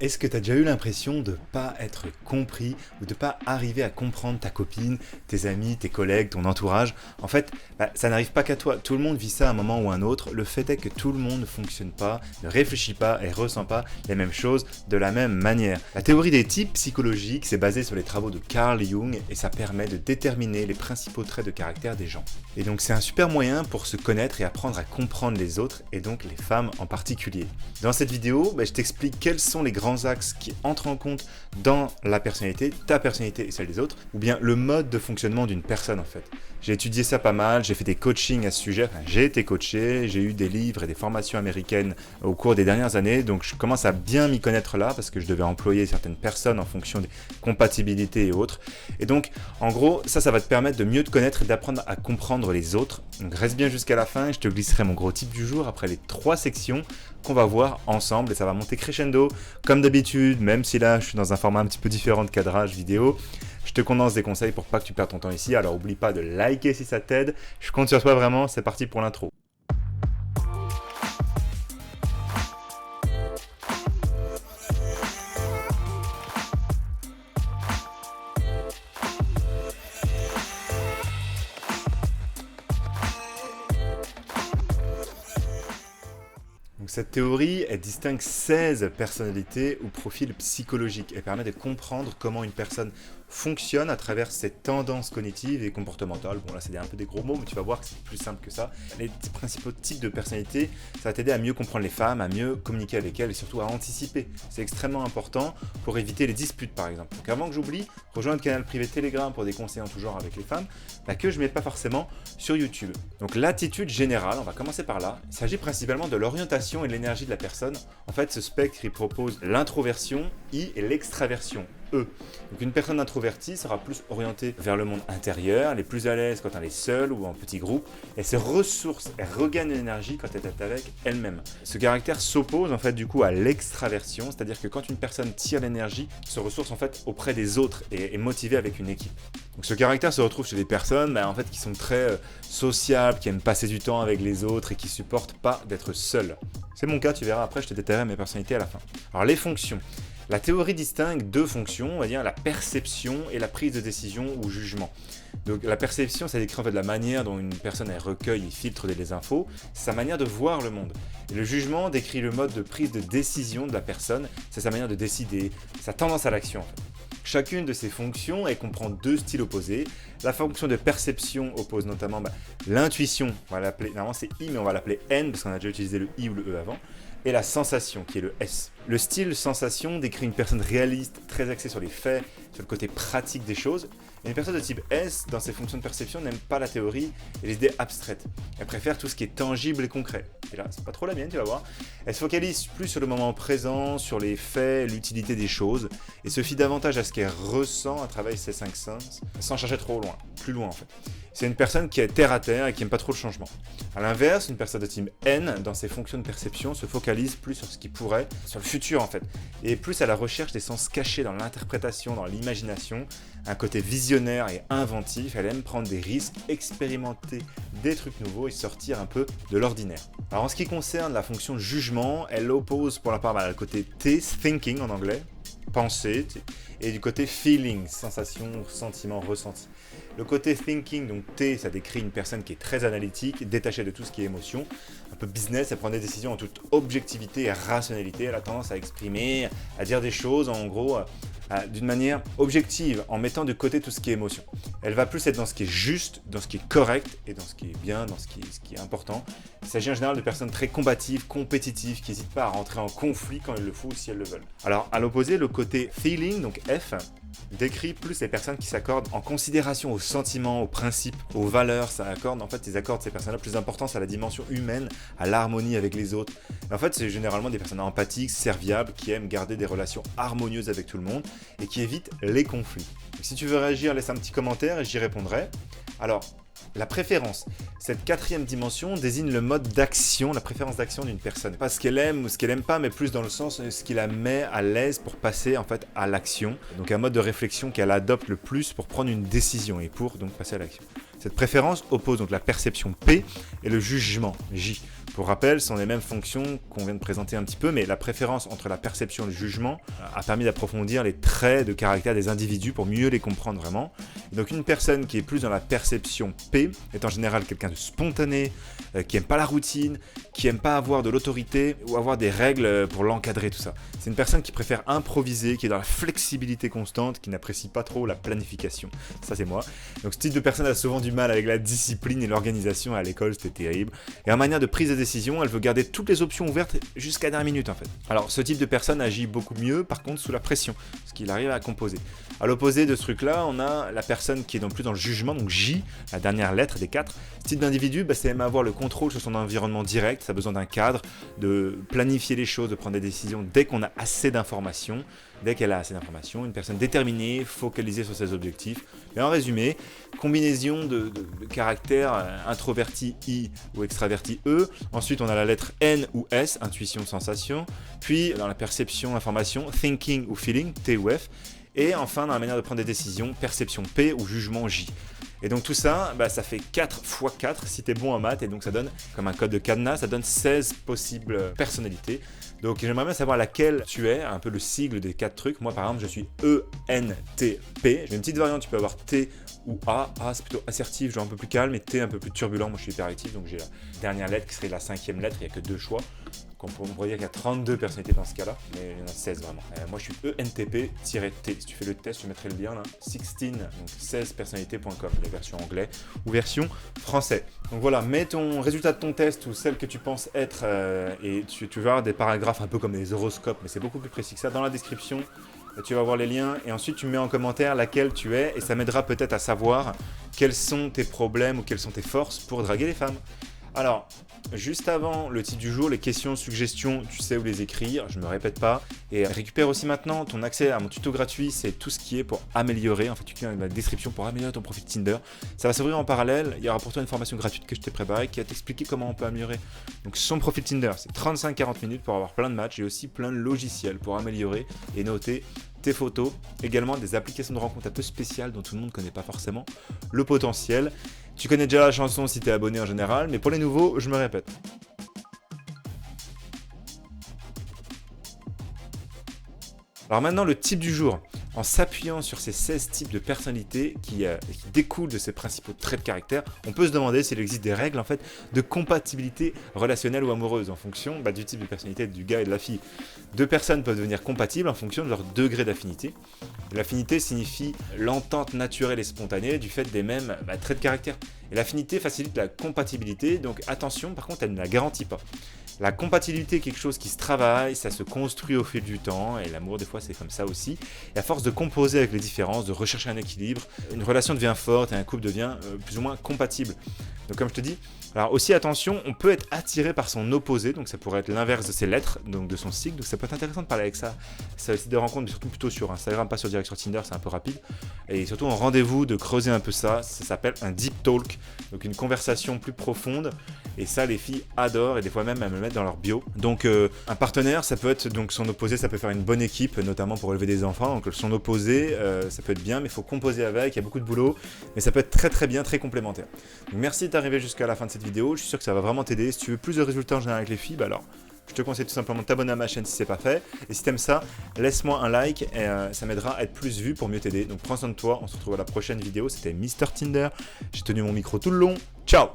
Est-ce que tu as déjà eu l'impression de ne pas être compris ou de ne pas arriver à comprendre ta copine, tes amis, tes collègues, ton entourage? En fait, ça n'arrive pas qu'à toi. Tout le monde vit ça à un moment ou à un autre. Le fait est que tout le monde ne fonctionne pas, ne réfléchit pas et ressent pas les mêmes choses de la même manière. La théorie des types psychologiques, c'est basé sur les travaux de Carl Jung et ça permet de déterminer les principaux traits de caractère des gens. Et donc c'est un super moyen pour se connaître et apprendre à comprendre les autres et donc les femmes en particulier. Dans cette vidéo, je t'explique quels sont les grands axes qui entrent en compte dans la personnalité, ta personnalité et celle des autres, ou bien le mode de fonctionnement d'une personne en fait. J'ai étudié ça pas mal, j'ai fait des coachings à ce sujet, j'ai été coaché, j'ai eu des livres et des formations américaines au cours des dernières années, donc je commence à bien m'y connaître là parce que je devais employer certaines personnes en fonction des compatibilités et autres. Et donc, en gros, ça va te permettre de mieux te connaître et d'apprendre à comprendre les autres. Donc reste bien jusqu'à la fin et je te glisserai mon gros tip du jour après les 3 sections qu'on va voir ensemble et ça va monter crescendo comme d'habitude, même si là je suis dans un format un petit peu différent de cadrage vidéo. Je te condense des conseils pour pas que tu perdes ton temps ici, alors oublie pas de liker si ça t'aide. Je compte sur toi vraiment, c'est parti pour l'intro. Donc cette théorie, elle distingue 16 personnalités ou profils psychologiques et permet de comprendre comment une personne fonctionne à travers ses tendances cognitives et comportementales. Bon là c'est un peu des gros mots, mais tu vas voir que c'est plus simple que ça. Les principaux types de personnalités, ça va t'aider à mieux comprendre les femmes, à mieux communiquer avec elles et surtout à anticiper. C'est extrêmement important pour éviter les disputes par exemple. Donc avant que j'oublie, rejoins le canal privé Telegram pour des conseils en tout genre avec les femmes, que je ne mets pas forcément sur YouTube. Donc l'attitude générale, on va commencer par là. Il s'agit principalement de l'orientation et de l'énergie de la personne. En fait, ce spectre, il propose l'introversion, I, et l'extraversion, E. Donc une personne introvertie sera plus orientée vers le monde intérieur, elle est plus à l'aise quand elle est seule ou en petit groupe, elle se ressource, elle regagne l'énergie quand elle est avec elle-même. Ce caractère s'oppose en fait du coup à l'extraversion, c'est-à-dire que quand une personne tire l'énergie, se ressource en fait auprès des autres et est motivée avec une équipe. Donc ce caractère se retrouve chez des personnes en fait, qui sont très sociables, qui aiment passer du temps avec les autres et qui supportent pas d'être seules. C'est mon cas, tu verras, après je te détaillerai mes personnalités à la fin. Alors les fonctions. La théorie distingue 2 fonctions, on va dire la perception et la prise de décision ou jugement. Donc la perception, ça décrit en fait la manière dont une personne elle recueille et filtre les infos, c'est sa manière de voir le monde. Et le jugement décrit le mode de prise de décision de la personne, c'est sa manière de décider, sa tendance à l'action en fait. Chacune de ces fonctions, elle comprend 2 styles opposés. La fonction de perception oppose notamment l'intuition, on va l'appeler, normalement c'est I mais on va l'appeler N parce qu'on a déjà utilisé le I ou le E avant, et la sensation qui est le S. Le style sensation décrit une personne réaliste, très axée sur les faits, sur le côté pratique des choses. Et une personne de type S, dans ses fonctions de perception, n'aime pas la théorie et les idées abstraites. Elle préfère tout ce qui est tangible et concret. Et là, c'est pas trop la mienne, tu vas voir. Elle se focalise plus sur le moment présent, sur les faits, l'utilité des choses, et se fie davantage à ce qu'elle ressent à travers ses 5 sens, sans chercher trop loin, plus loin en fait. C'est une personne qui est terre à terre et qui n'aime pas trop le changement. A l'inverse, une personne de type N, dans ses fonctions de perception, se focalise plus sur ce qui pourrait, sur le futur en fait, et plus à la recherche des sens cachés dans l'interprétation, dans l'imagination, un côté visionnaire et inventif. Elle aime prendre des risques, expérimenter des trucs nouveaux et sortir un peu de l'ordinaire. Alors en ce qui concerne la fonction jugement, elle oppose pour la part le côté T, thinking en anglais, pensée, et du côté feeling, sensation, sentiment, ressenti. Le côté thinking, donc T, ça décrit une personne qui est très analytique, détachée de tout ce qui est émotion, un peu business, elle prend des décisions en toute objectivité et rationalité, elle a tendance à exprimer, à dire des choses en gros d'une manière objective, en mettant de côté tout ce qui est émotion. Elle va plus être dans ce qui est juste, dans ce qui est correct et dans ce qui est bien, dans ce qui est important. Il s'agit en général de personnes très combatives, compétitives, qui n'hésitent pas à rentrer en conflit quand il le faut ou si elles le veulent. Alors à l'opposé, le côté feeling, donc F, décrit plus les personnes qui s'accordent en considération aux sentiments, aux principes, aux valeurs. Ça accorde, en fait, ils accordent ces personnes-là plus d'importance à la dimension humaine, à l'harmonie avec les autres. Et en fait, c'est généralement des personnes empathiques, serviables, qui aiment garder des relations harmonieuses avec tout le monde et qui évitent les conflits. Donc, si tu veux réagir, laisse un petit commentaire et j'y répondrai. Alors, la préférence, cette 4e dimension désigne le mode d'action, la préférence d'action d'une personne. Pas ce qu'elle aime ou ce qu'elle aime pas, mais plus dans le sens ce qui la met à l'aise pour passer en fait à l'action. Donc un mode de réflexion qu'elle adopte le plus pour prendre une décision et pour donc passer à l'action. Cette préférence oppose donc la perception P et le jugement J. Pour rappel, ce sont les mêmes fonctions qu'on vient de présenter un petit peu, mais la préférence entre la perception et le jugement a permis d'approfondir les traits de caractère des individus pour mieux les comprendre vraiment. Et donc une personne qui est plus dans la perception P est en général quelqu'un de spontané, qui aime pas la routine, qui aime pas avoir de l'autorité ou avoir des règles pour l'encadrer, tout ça. C'est une personne qui préfère improviser, qui est dans la flexibilité constante, qui n'apprécie pas trop la planification. Ça, c'est moi. Donc ce type de personne a souvent du mal avec la discipline et l'organisation à l'école, c'était terrible. Et en manière de prise de décision, elle veut garder toutes les options ouvertes jusqu'à la dernière minute en fait. Alors ce type de personne agit beaucoup mieux par contre sous la pression, ce qu'il arrive à composer. À l'opposé de ce truc-là, on a la personne qui est non plus dans le jugement, donc J, la dernière lettre des 4. Ce type d'individu, c'est même avoir le contrôle sur son environnement direct, ça a besoin d'un cadre, de planifier les choses, de prendre des décisions dès qu'on a assez d'informations. Dès qu'elle a assez d'informations, une personne déterminée, focalisée sur ses objectifs. Mais en résumé, combinaison de caractères introverti I ou extraverti E. Ensuite, on a la lettre N ou S, intuition, sensation. Puis, dans la perception, information, thinking ou feeling, T ou F. Et enfin, dans la manière de prendre des décisions, perception P ou jugement J. Et donc tout ça, ça fait 4 x 4 si tu es bon en maths, et donc ça donne, comme un code de cadenas, ça donne 16 possibles personnalités. Donc j'aimerais bien savoir laquelle tu es, un peu le sigle des 4 trucs. Moi par exemple, je suis ENTP. J'ai une petite variante, tu peux avoir T ou A. A c'est plutôt assertif, genre un peu plus calme, et T un peu plus turbulent. Moi je suis hyperactif, donc j'ai la dernière lettre qui serait la 5e lettre, il n'y a que 2 choix. Donc on pourrait dire qu'il y a 32 personnalités dans ce cas-là, mais il y en a 16 vraiment. Moi je suis ENTP-T. Si tu fais le test, je mettrai le lien là. 16, donc 16personnalités.com, la version anglais ou version français. Donc voilà, mets ton résultat de ton test ou celle que tu penses être, et tu vas avoir des paragraphes un peu comme des horoscopes, mais c'est beaucoup plus précis que ça dans la description. Tu vas voir les liens et ensuite tu mets en commentaire laquelle tu es et ça m'aidera peut-être à savoir quels sont tes problèmes ou quelles sont tes forces pour draguer les femmes. Alors, juste avant le titre du jour, les questions, suggestions, tu sais où les écrire, je me répète pas. Et récupère aussi maintenant ton accès à mon tuto gratuit, c'est tout ce qui est pour améliorer. En fait, tu cliques dans la description pour améliorer ton profil Tinder. Ça va s'ouvrir en parallèle, il y aura pour toi une formation gratuite que je t'ai préparée qui va t'expliquer comment on peut améliorer donc son profil Tinder. C'est 35-40 minutes pour avoir plein de matchs et aussi plein de logiciels pour améliorer et noter tes photos, également des applications de rencontres un peu spéciales dont tout le monde ne connaît pas forcément le potentiel. Tu connais déjà la chanson si tu es abonné en général, mais pour les nouveaux, je me répète. Alors maintenant, le type du jour. En s'appuyant sur ces 16 types de personnalités qui découlent de ces principaux traits de caractère, on peut se demander s'il existe des règles en fait, de compatibilité relationnelle ou amoureuse en fonction du type de personnalité du gars et de la fille. Deux personnes peuvent devenir compatibles en fonction de leur degré d'affinité. L'affinité signifie l'entente naturelle et spontanée du fait des mêmes traits de caractère. Et l'affinité facilite la compatibilité, donc attention, par contre, elle ne la garantit pas. La compatibilité est quelque chose qui se travaille, ça se construit au fil du temps, et l'amour des fois c'est comme ça aussi. Et à force de composer avec les différences, de rechercher un équilibre, une relation devient forte et un couple devient plus ou moins compatible. Donc comme je te dis, alors aussi attention, on peut être attiré par son opposé, donc ça pourrait être l'inverse de ses lettres, donc de son sigle, donc ça peut être intéressant de parler avec ça. C'est un site de rencontre, mais surtout plutôt sur Instagram, pas direct sur Tinder, c'est un peu rapide. Et surtout en rendez-vous, de creuser un peu ça s'appelle un deep talk, donc une conversation plus profonde. Et ça, les filles adorent et des fois même elles me le mettent dans leur bio. Donc un partenaire, ça peut être donc son opposé, ça peut faire une bonne équipe, notamment pour élever des enfants. Donc son opposé, ça peut être bien, mais il faut composer avec, il y a beaucoup de boulot, mais ça peut être très très bien, très complémentaire. Donc merci d'être arrivé jusqu'à la fin de cette vidéo, je suis sûr que ça va vraiment t'aider. Si tu veux plus de résultats en général avec les filles, alors je te conseille tout simplement de t'abonner à ma chaîne si c'est pas fait. Et si t'aimes ça, laisse-moi un like et ça m'aidera à être plus vu pour mieux t'aider. Donc prends soin de toi, on se retrouve à la prochaine vidéo. C'était Mr Tinder, j'ai tenu mon micro tout le long. Ciao!